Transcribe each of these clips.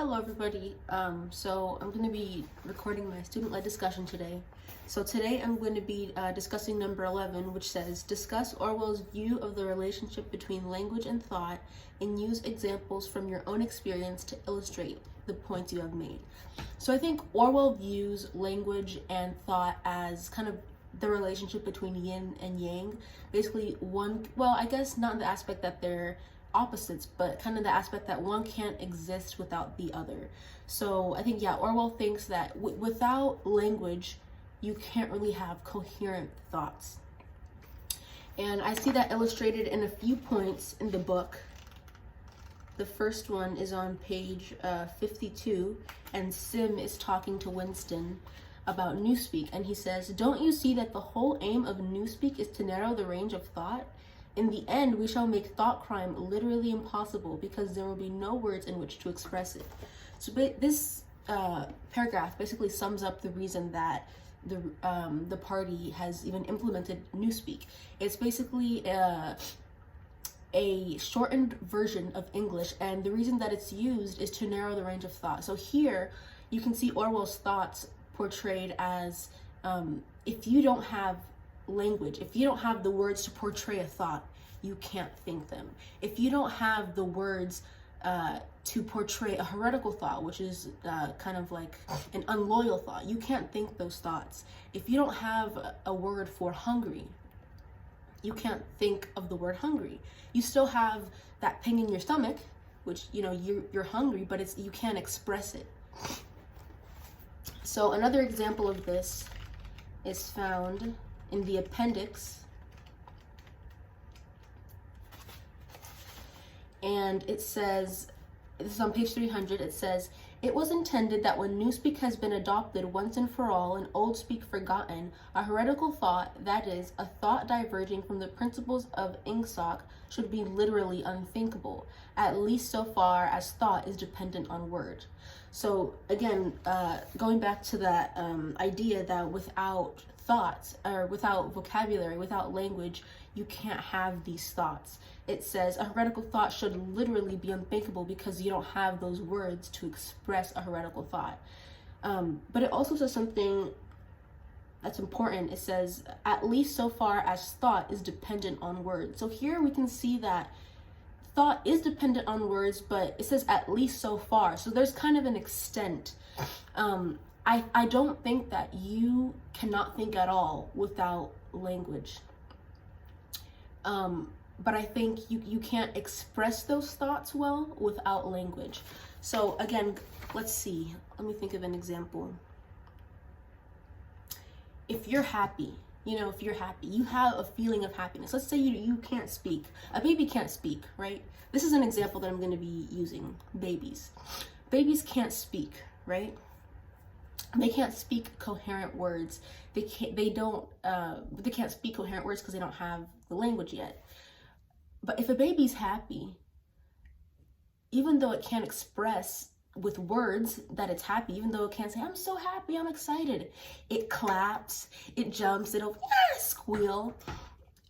Hello everybody. So I'm going to be recording my student-led discussion today. So today I'm going to be discussing number 11, which says, discuss Orwell's view of the relationship between language and thought and use examples from your own experience to illustrate the points you have made. So I think Orwell views language and thought as kind of the relationship between yin and yang. Basically I guess not in the aspect that they're opposites, but kind of the aspect that one can't exist without the other. So I think, Orwell thinks that without language, you can't really have coherent thoughts. And I see that illustrated in a few points in the book. The first one is on page 52, and Sim is talking to Winston about Newspeak, and he says, "Don't you see that the whole aim of Newspeak is to narrow the range of thought? In the end, we shall make thought crime literally impossible because there will be no words in which to express it." So this paragraph basically sums up the reason that the party has even implemented Newspeak. It's basically a shortened version of English, and the reason that it's used is to narrow the range of thought. So here you can see Orwell's thoughts portrayed as if you don't have language, if you don't have the words to portray a thought, you can't think them. If you don't have the words to portray a heretical thought, which is kind of like an unloyal thought, you can't think those thoughts. If you don't have a word for hungry, you can't think of the word hungry. You still have that ping in your stomach, which you're hungry, but you can't express it. So another example of this is found in the appendix, and it says, this is on page 300, it says, "It was intended that when Newspeak has been adopted once and for all and old speak forgotten, a heretical thought, that is, a thought diverging from the principles of Ingsoc, should be literally unthinkable, at least so far as thought is dependent on word." So again, going back to that idea that without thoughts, or without vocabulary, without language, you can't have these thoughts. It says a heretical thought should literally be unthinkable because you don't have those words to express a heretical thought. But it also says something that's important. It says, at least so far as thought is dependent on words. So here we can see that thought is dependent on words, but it says at least so far. So there's kind of an extent. I don't think that you cannot think at all without language. But I think you can't express those thoughts well without language. So again, let's see. Let me think of an example. If you're happy, if you're happy, you have a feeling of happiness. Let's say you can't speak. A baby can't speak, right? This is an example that I'm going to be using. Babies. Babies can't speak, right? They can't speak coherent words. They can't speak coherent words because they don't have the language yet. But if a baby's happy, even though it can't express with words that it's happy, even though it can't say, "I'm so happy, I'm excited," it claps, it jumps, it'll squeal.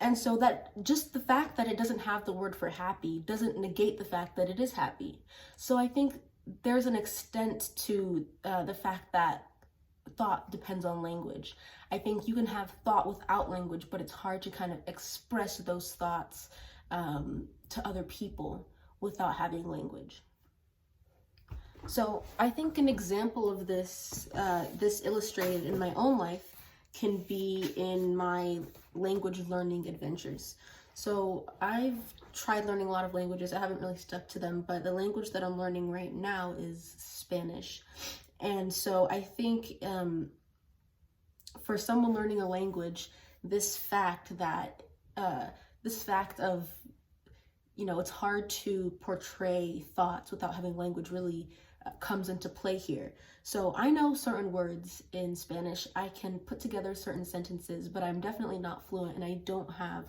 And so that just the fact that it doesn't have the word for happy doesn't negate the fact that it is happy. So I think there's an extent to the fact that thought depends on language. I think you can have thought without language, but it's hard to kind of express those thoughts to other people without having language. So I think an example of this, this illustrated in my own life, can be in my language learning adventures. So I've tried learning a lot of languages. I haven't really stuck to them, but the language that I'm learning right now is Spanish. And so I think for someone learning a language, this fact of, it's hard to portray thoughts without having language really comes into play here. So I know certain words in Spanish. I can put together certain sentences, but I'm definitely not fluent, and I don't have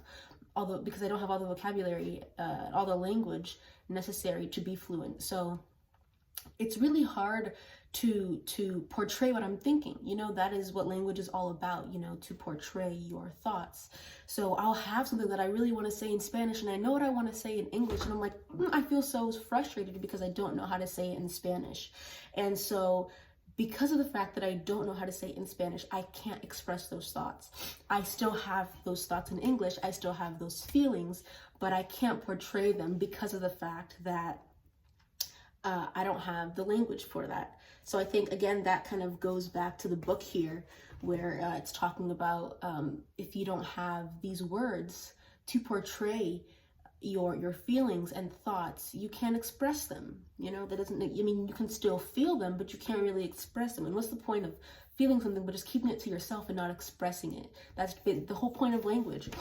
because I don't have all the vocabulary, all the language necessary to be fluent. So it's really hard to portray what I'm thinking. You know, that is what language is all about, you know, to portray your thoughts. So I'll have something that I really want to say in Spanish, and I know what I want to say in English, and I'm like, I feel so frustrated because I don't know how to say it in Spanish. And so because of the fact that I don't know how to say it in Spanish, I can't express those thoughts. I still have those thoughts in English, I still have those feelings, but I can't portray them because of the fact that I don't have the language for that. So I think, again, that kind of goes back to the book here, where it's talking about if you don't have these words to portray your feelings and thoughts, you can't express them. You know, that doesn't, I mean, you can still feel them, but you can't really express them. And what's the point of feeling something but just keeping it to yourself and not expressing it? That's the whole point of language.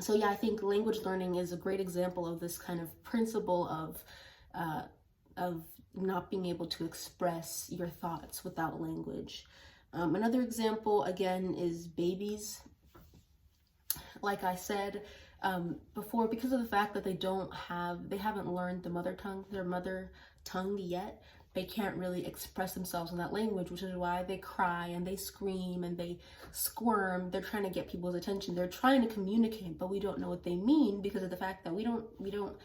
So yeah, I think language learning is a great example of this kind of principle of not being able to express your thoughts without language. Another example, again, is babies. Like I said before, because of the fact that they haven't learned their mother tongue yet, they can't really express themselves in that language, which is why they cry and they scream and they squirm. They're trying to get people's attention. They're trying to communicate, but we don't know what they mean because of the fact that we don't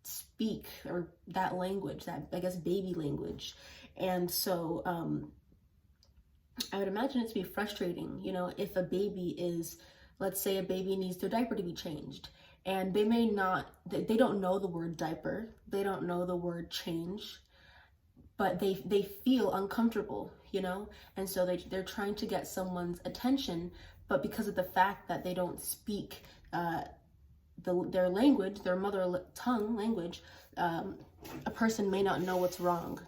speak or that language, that, I guess, baby language. And so I would imagine it to be frustrating, you know, if a baby is, let's say a baby needs their diaper to be changed, and they don't know the word diaper, they don't know the word change, but they feel uncomfortable, you know, and so they're trying to get someone's attention, but because of the fact that they don't speak their language, their mother tongue language, a person may not know what's wrong.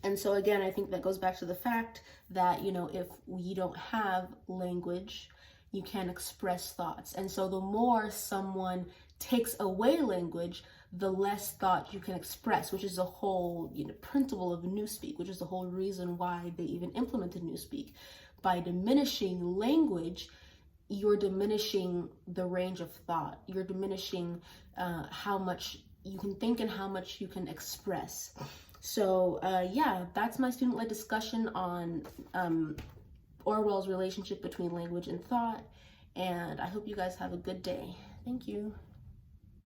And so again, I think that goes back to the fact that, you know, if you don't have language, you can't express thoughts. And so the more someone takes away language, the less thought you can express, which is the whole, you know, principle of Newspeak, which is the whole reason why they even implemented Newspeak. By diminishing language, you're diminishing the range of thought. You're diminishing how much you can think and how much you can express. So yeah, that's my student-led discussion on Orwell's relationship between language and thought. And I hope you guys have a good day. Thank you.